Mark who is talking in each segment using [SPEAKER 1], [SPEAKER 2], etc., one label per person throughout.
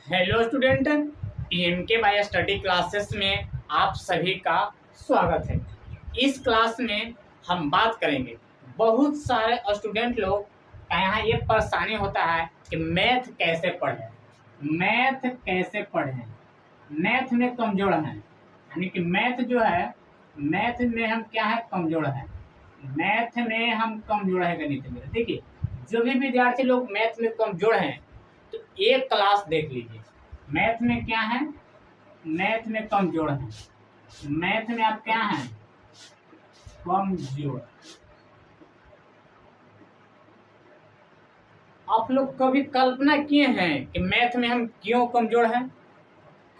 [SPEAKER 1] Hello student, PMK bye study classes में आप सभी का स्वागत है। इस क्लास में हम बात करेंगे, बहुत सारे स्टूडेंट लोग का यहाँ ये परेशानी होता है कि मैथ कैसे पढ़ें। मैथ में कमजोर हैं, यानी कि मैथ जो है, मैथ में हम क्या है, कमजोर है। मैथ में हम कमजोर है गणित में। देखिए, जो भी विद्यार्थी लोग मैथ में कमजोर हैं तो एक क्लास देख लीजिए। मैथ में क्या है, मैथ में कमजोर है। मैथ में आप क्या हैं, कमजोर। आप लोग कभी कल्पना किए हैं कि मैथ में हम क्यों कमजोर हैं?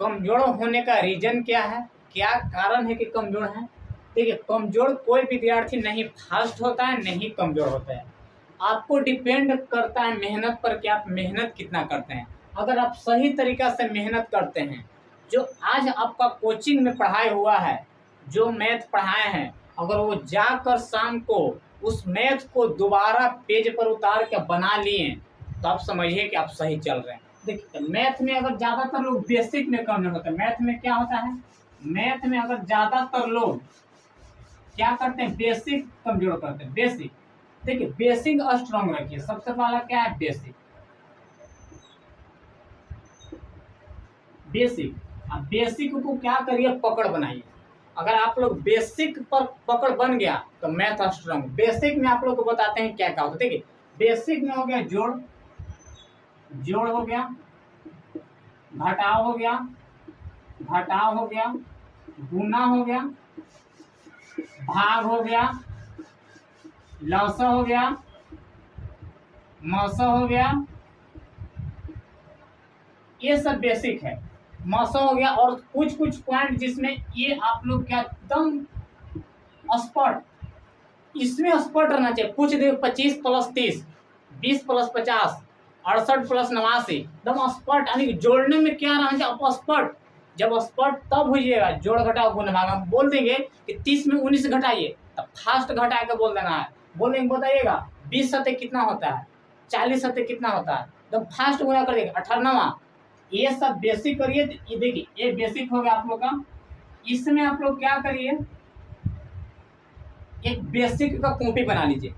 [SPEAKER 1] कमजोर होने का रीजन क्या है, क्या कारण है कि कमजोर है? देखिए, कमजोर कोई विद्यार्थी नहीं फास्ट होता है, नहीं कमजोर होता है। आपको डिपेंड करता है मेहनत पर कि आप मेहनत कितना करते हैं। अगर आप सही तरीका से मेहनत करते हैं, जो आज आपका कोचिंग में पढ़ाई हुआ है, जो मैथ पढ़ाए हैं, अगर वो जाकर शाम को उस मैथ को दोबारा पेज पर उतार के बना लिए तो आप समझिए कि आप सही चल रहे हैं। देखिए, मैथ में अगर ज्यादातर लोग बेसिक में कमजोर होते हैं। मैथ में क्या होता है, मैथ में अगर ज्यादातर लोग क्या करते हैं, बेसिक कमजोर करते हैं। बेसिक, देखिए, बेसिक स्ट्रांग रखिए। सबसे पहला क्या है, बेसिक। बेसिक, अब बेसिक को क्या करिए, पकड़ बनाइए। अगर आप लोग बेसिक पर पकड़ बन गया तो मैथ स्ट्रांग। बेसिक में आप लोग को बताते हैं क्या क्या होता है। देखिए, बेसिक में हो गया जोड़, जोड़ हो गया, घटाव हो गया, घटाव हो गया, गुना हो गया, भाग हो गया, लौसा हो गया, मौसा हो गया, ये सब बेसिक है। मौसा हो गया, और कुछ कुछ पॉइंट जिसमें ये आप लोग क्या एकदम स्पॉट, इसमें स्पॉट रहना चाहिए। कुछ देर 25 + 30, 20 + 50, 68 + 89, एकदम स्पॉट, यानी जोड़ने में क्या रहना चाहिए, स्पॉट। जब स्पॉट तब होइएगा, जोड़ घटाओ गुना भाग। हम बोल देंगे कि 30 में 19 घटाइए, तब फास्ट घटा के बोल देना है। बोलेंगे, बताइएगा 20 सत्ते कितना होता है, 40 सत्ते कितना होता है, एकदम फास्ट गुना करिएगा। 98, ये सब बेसिक करिए। ये देखिए, ये बेसिक हो गया आप लोग का। इसमें आप लोग क्या करिए, एक बेसिक का कॉपी बना लीजिए।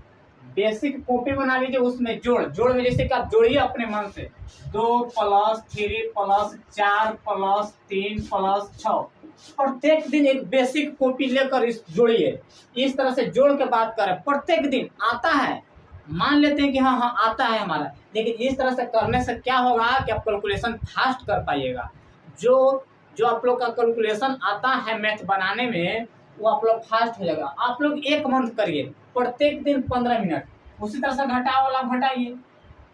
[SPEAKER 1] बेसिक कॉपी बना लीजिए, उसमें जोड़, जोड़ में जैसे कि आप जोड़िए अपने मन से। 2 + 3 + 4 + 3 + 6, प्रत्येक दिन एक बेसिक कॉपी लेकर इस जोड़िए। इस तरह से जोड़ के बात करें, प्रत्येक दिन आता है, मान लेते हैं कि हाँ हाँ आता है हमारा। लेकिन इस तरह से करने से क्या होगा कि आप कैलकुलेशन फास्ट कर पाइएगा। जो जो आप लोग का कैलकुलेशन आता है मैथ बनाने में, वो आप लोग फास्ट हो जाएगा। आप लोग 1 मंथ करिए, प्रत्येक दिन 15 मिनट। उसी तरह से घटाव वाला घटाइए,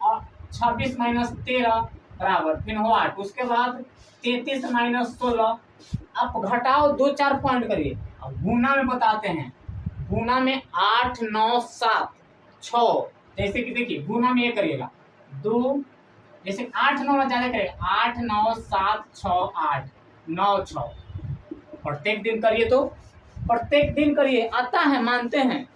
[SPEAKER 1] और 26 - 13 बराबर फिर 8, उसके बाद 33 - 16। आप घटाओ 2-4 पॉइंट करिए। अब गुना में बताते हैं, गुना में 8 9 7 6, जैसे कि देखिए गुना में ये करिएगा 2, जैसे 8 9 ज्यादा करिएगा, 8 9 7 6 8 9 6, प्रत्येक दिन करिए। तो प्रत्येक दिन करिए, आता है, मानते हैं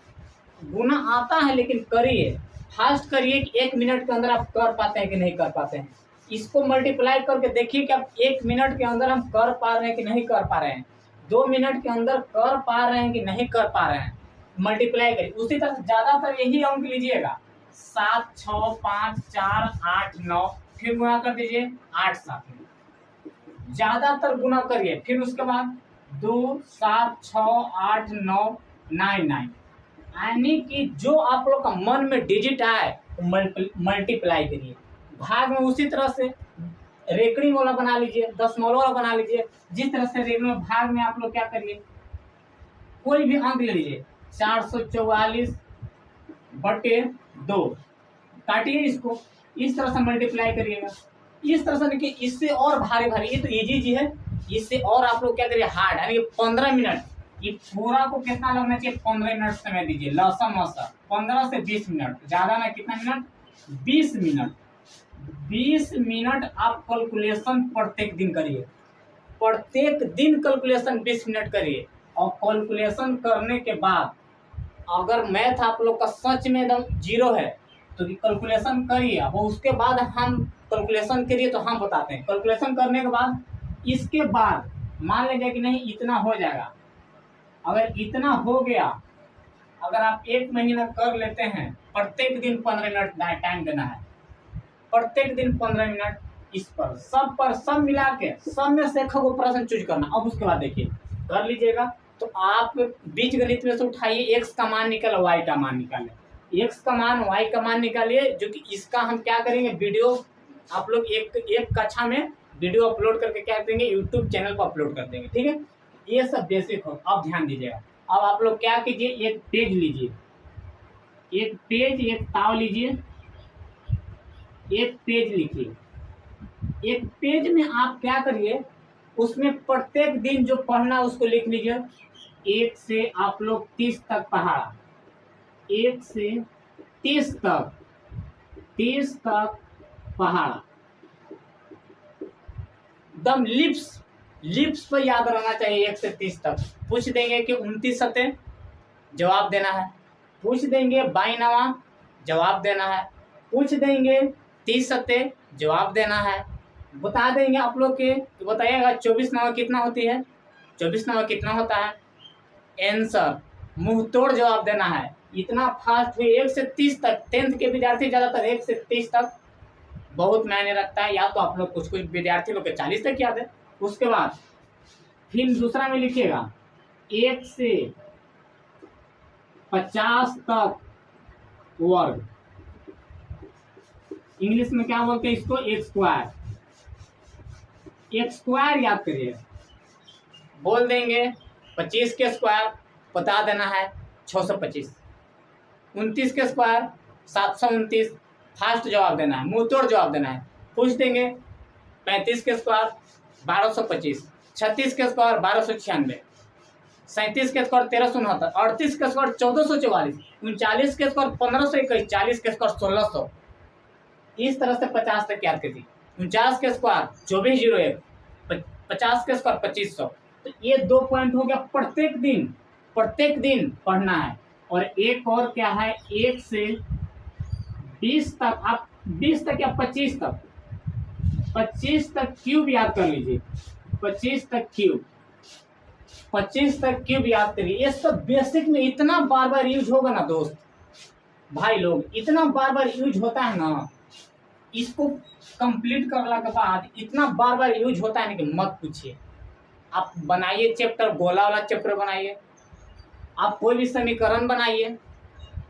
[SPEAKER 1] गुना आता है, लेकिन करिए, फास्ट करिए कि 1 मिनट के अंदर आप कर पाते हैं कि नहीं कर पाते हैं। इसको मल्टीप्लाई करके देखिए कि आप 1 मिनट के अंदर हम कर पा रहे हैं कि नहीं कर पा रहे हैं, 2 मिनट के अंदर कर पा रहे हैं कि नहीं कर पा रहे हैं। मल्टीप्लाई करिए। उसी तरह ज्यादातर यही अंक लीजिएगा, 7 6 5 4 8 9, फिर गुना कर दीजिए 8 7 में, ज्यादातर गुना करिए। फिर उसके बाद 2 7 6 8 9 9 9, यानी कि जो आप लोग का मन में डिजिट आए मल्टीप्लाई करिए। भाग में उसी तरह से रेकड़ी वाला बना लीजिए, दशमलव वाला बना लीजिए। जिस तरह से रेकड़ी में, भाग में आप लोग क्या करिए, कोई भी अंक ले लीजिए, 444/2, काटिए इसको, इस तरह से मल्टीप्लाई करिएगा। इस तरह से देखिए, इससे और भारी भारी, ये तो इजी जी है, इससे और आप लोग क्या करिए, हार्ड, यानी कि 15 मिनट। ये पूरा को कितना लगना चाहिए, 15 मिनट समय दीजिए। लौसा मौसा 15 से 20 मिनट, ज्यादा ना, कितना मिनट, 20 मिनट। 20 मिनट आप कैलकुलेशन प्रत्येक दिन करिए, प्रत्येक दिन कैलकुलेशन 20 मिनट करिए। और कैलकुलेशन करने के बाद अगर मैथ आप लोग का सच में एकदम जीरो है तो कैलकुलेशन करिए। अब उसके बाद हम कैलकुलेशन करिए तो हम बताते हैं। कैलकुलेशन करने के बाद इसके बाद मान लीजिए कि नहीं इतना हो जाएगा। अगर इतना हो गया, अगर आप 1 महीना कर लेते हैं, प्रत्येक दिन 15 मिनट टाइम देना है, प्रत्येक दिन 15 मिनट इस पर सब मिला के सब में से को प्रश्न चूज करना। अब उसके बाद देखिए कर लीजिएगा तो आप बीज गणित में से उठाइए, एक्स का मान निकाले, वाई का मान निकाले, एक्स का मान वाई का मान निकालिए, जो कि इसका हम क्या करेंगे वीडियो आप लोग एक कक्षा में वीडियो अपलोड करके क्या करेंगे यूट्यूब चैनल पर अपलोड कर देंगे। ठीक है, ये सब बेसिक हो। अब ध्यान दीजिएगा, अब आप लोग क्या कीजिए, एक पेज लीजिए, एक पेज एक ताव लीजिए, एक पेज लिखिए। एक पेज में आप क्या करिए, उसमें प्रत्येक दिन जो पढ़ना उसको लिख लीजिए। 1 से आप लोग 30 तक पढ़ा, 1 से 30 तक, 30 तक पढ़ा। दम लिप्स पर याद रहना चाहिए। 1 से 30 तक पूछ देंगे कि 29 सते जवाब देना है, पूछ देंगे 22 नवा जवाब देना है, पूछ देंगे 30 सते जवाब देना है, बता देंगे आप लोग के तो बताइएगा 24 नवा कितना होती है, 24 नवा कितना होता है। आंसर मुंह तोड़ जवाब देना है। इतना फास्ट हुए 1 से 30 तक। 10th के विद्यार्थी ज्यादातर 1 से 30 तक बहुत मायने रखता है, या तो आप लोग कुछ विद्यार्थी लोग के 40 तक याद है। उसके बाद फिर दूसरा में लिखिएगा 1 से 50 तक वर्ग, इंग्लिश में क्या बोलते हैं इसको, एक स्क्वायर। एक स्क्वायर याद करिए, बोल देंगे 25 के स्क्वायर बता देना है 625, 29 के स्क्वायर 729 फास्ट जवाब देना है, मुंह तोड़ जवाब देना है। पूछ देंगे 35 के स्क्वायर 1225, 36 के स्क्वायर 1296, 37 के स्क्वायर 1369, 38 के स्क्वायर 1444, 39 के स्क्वायर 1521, 40 के स्क्वायर 1600। इस तरह से 50 तक याद कीजिए। 49 के स्क्वायर 2401, 50 के स्क्वायर 2500। तो ये 2 पॉइंट हो गया। प्रत्येक दिन पढ़ना है। और एक और क्या है, 1 से 20 तक, आप 20 तक या 25 तक, 25 तक क्यूब याद कर लीजिए, 25 तक क्यूब, 25 तक क्यूब याद करिए। ये सब बेसिक में इतना बार बार यूज होगा ना दोस्त भाई लोग, इतना बार बार यूज होता है ना, इसको कंप्लीट करने के बाद इतना बार बार यूज होता है ना कि मत पूछिए। आप बनाइए चैप्टर, गोला वाला चैप्टर बनाइए, आप कोई भी समीकरण बनाइए,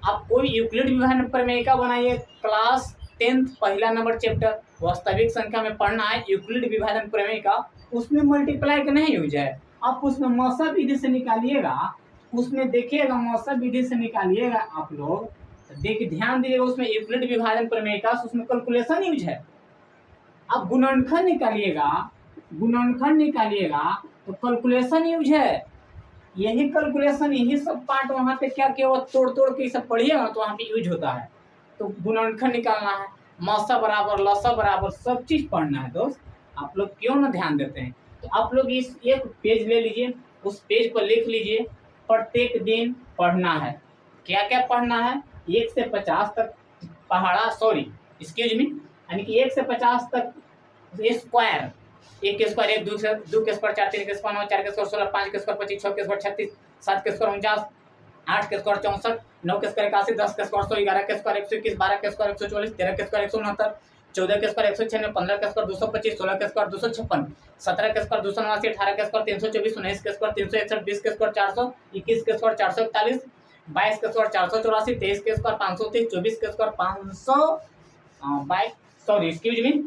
[SPEAKER 1] आप कोई यूक्लिड विभाजन प्रमेयिका बनाइए। क्लास 10th पहला नंबर चैप्टर वास्तविक संख्या में पढ़ना है, यूक्लिड विभाजन प्रमेयिका। उसमें मल्टीप्लाई का नहीं यूज है, आप उसमें मौसा विधि से निकालिएगा, उसमें देखिएगा मौसा विधि से निकालिएगा। आप लोग देखिए ध्यान दीजिएगा, उसमें यूक्लिड विभाजन प्रमेयिका उसमें कैलकुलेशन यूज है। आप गुणनखंड निकालिएगा तो कैलकुलेशन यूज है। यही कैलकुलेशन, यही सब पार्ट वहाँ पे क्या किया, वो तोड़ के सब पढ़िएगा तो वहाँ पे यूज होता है। तो गुणनखंड निकालना है, मौसा बराबर लसा बराबर सब चीज पढ़ना है दोस्त। आप लोग क्यों ना ध्यान देते हैं। तो आप लोग इस एक पेज ले लीजिए, उस पेज पर लिख लीजिए प्रत्येक दिन पढ़ना है। क्या क्या पढ़ना है, 1 से 50 तक पहाड़ा, सॉरी एक्सक्यूज मी, यानी कि 1 से 50 तक स्क्वायर, 1 के स्क्वायर 1, 2 के स्क्वायर 4, 3 के स्क्वायर 9, 4 के स्क्वायर 16, 5 के स्क्वायर 25, 6 के स्क्वायर 36, 7 के स्क्वायर 49, 8 के स्क्वायर 64, 9 के स्क्वायर 81, 10 के स्क्वायर 100, 11 के स्क्वायर 121, 12 के स्क्वायर 144, 13 के स्क्वायर 169, 14 के स्क्वायर 196, 15 के स्क्वायर 225, 16 के स्क्वायर 256, 17 के स्क्वायर 289, 18 के स्क्वायर 324, 19 के स्क्वायर 361, 20 के स्क्वायर 400, 21 के स्क्वायर 441, 22 के स्क्वायर 484, 23 के स्क्वायर 530, 24 के स्क्वायर 20 के स्क्वायर 400, 21 के स्क्वायर 441,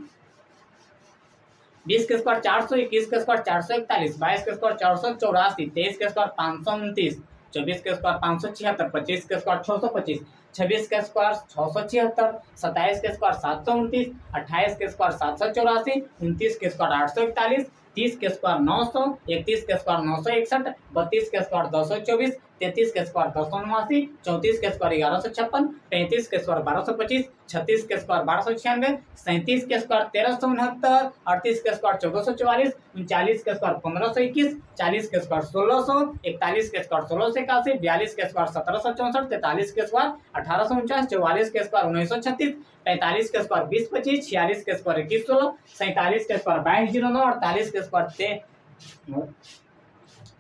[SPEAKER 1] 22 के स्क्वायर 484, 23 के स्क्वायर 529, 24 के स्क्वायर 576, 25 के स्क्वायर 625, 26 के स्क्वायर 676, 27 के स्क्वायर 729, 28 के स्क्वायर 784, 29 के स्क्वायर 841, 30 के स्क्वायर 900, 31 के स्क्वायर 961, 32 के स्क्वायर 224, 33 के स्क्वायर 289, 34 के स्क्वायर 1156, 35 के स्क्वायर 1225, 36 के स्क्वायर 1296, 37 के स्क्वायर 1369, 38 के स्क्वायर 1444, 39 के स्क्वायर 1521, 40 के स्क्वायर 1600, 41 के स्क्वायर 1681, 42 के स्क्वायर 1764, 43 के स्क्वायर 1849, 44 के स्क्वायर 1936, 45 के स्क्वायर 2025, 46 के स्क्वायर 2116, 47 के स्क्वायर 2209, 48 के स्क्वायर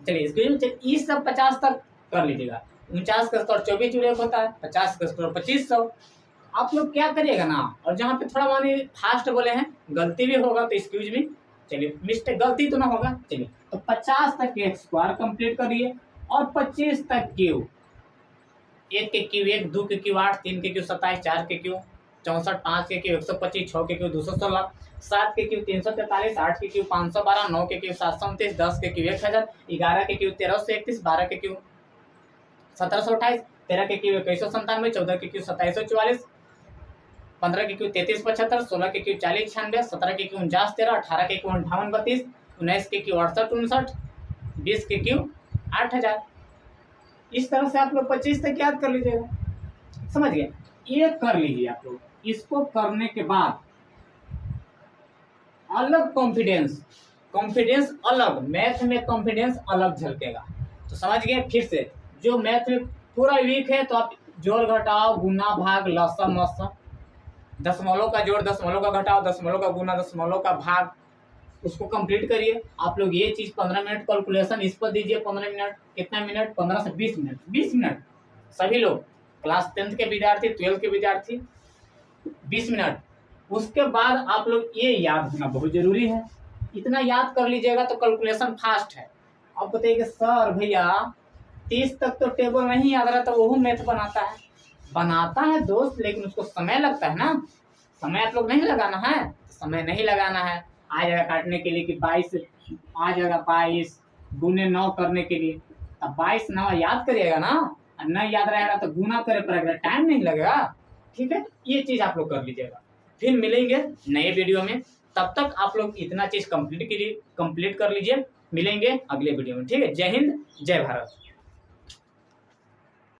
[SPEAKER 1] चलिए इसके सब 50 तक कर लीजिएगा। 49 का स्क्वायर 24 होता है, 50 का स्क्वायर 2500। आप लोग क्या करिएगा ना, और जहाँ पे थोड़ा मानी फास्ट बोले हैं, गलती भी होगा तो एक्सक्यूज मी, चलिए मिस्टेक गलती तो ना होगा। चलिए तो 50 तक के स्क्वायर कंप्लीट करिए और 25 तक क्यूब, 1 के क्यूब 1, 2 के क्यूब 8, 3 के क्यूब 27, 4 के क्यूब 64, 5 के क्यूब 125, 6 के क्यूब 216, 7 के क्यूब 343, 8 के क्यूब 512, 9 के क्यूब 729, 10 के क्यूब 1000, 11 के क्यूब 1331, 12 के क्यूब 1728, 13 के क्यूब 2197, 14 के क्यूब 2744, 15 के क्यूब 3375, 16 के क्यूब 4096, 17 के क्यूब 4913, 18 के क्यूब 5832, 19 के क्यूब 6859, 20 के क्यूब 8000। इस तरह से आप लोग 25 तक याद कर लीजिएगा, समझ गए। ये कर लीजिए आप लोग। इसको करने के बाद अलग कॉन्फिडेंस अलग, मैथ में कॉन्फिडेंस अलग झलकेगा। तो समझ गए। फिर से जो मैथ में पूरा वीक है तो आप जोड़ घटाओ गुना भाग लसम मसम, दशमलव का जोड़ दशमलव का घटाओ, दशमलव का गुना दशमलव का भाग, उसको कंप्लीट करिए। आप लोग ये चीज 15 मिनट कैलकुलेशन इस पर दीजिए। 15 मिनट कितना मिनट, 15 से 20 मिनट, 20 मिनट सभी लोग, क्लास 10th के विद्यार्थी, 12th के विद्यार्थी 20 मिनट। उसके बाद आप लोग ये याद होना बहुत जरूरी है, इतना याद कर लीजिएगा तो कैलकुलेशन फास्ट है। अब बताइए सर भैया 30 तक तो टेबल नहीं याद रहा, तो वो मैथ बनाता है दोस्त, लेकिन उसको समय लगता है ना। समय आप लोग नहीं लगाना है, समय नहीं लगाना है। आ जाएगा काटने के लिए कि 22 आ जाएगा, 22 गुने 9 करने के लिए, अब 22 9 याद करिएगा ना, और नहीं याद रहेगा तो गुना करे पड़ेगा, टाइम नहीं लगेगा। ठीक है, ये चीज आप लोग कर लीजिएगा। फिर मिलेंगे नए वीडियो में, तब तक आप लोग इतना चीज कंप्लीट कर लीजिए। मिलेंगे अगले वीडियो में, ठीक है। जय हिंद, जय भारत।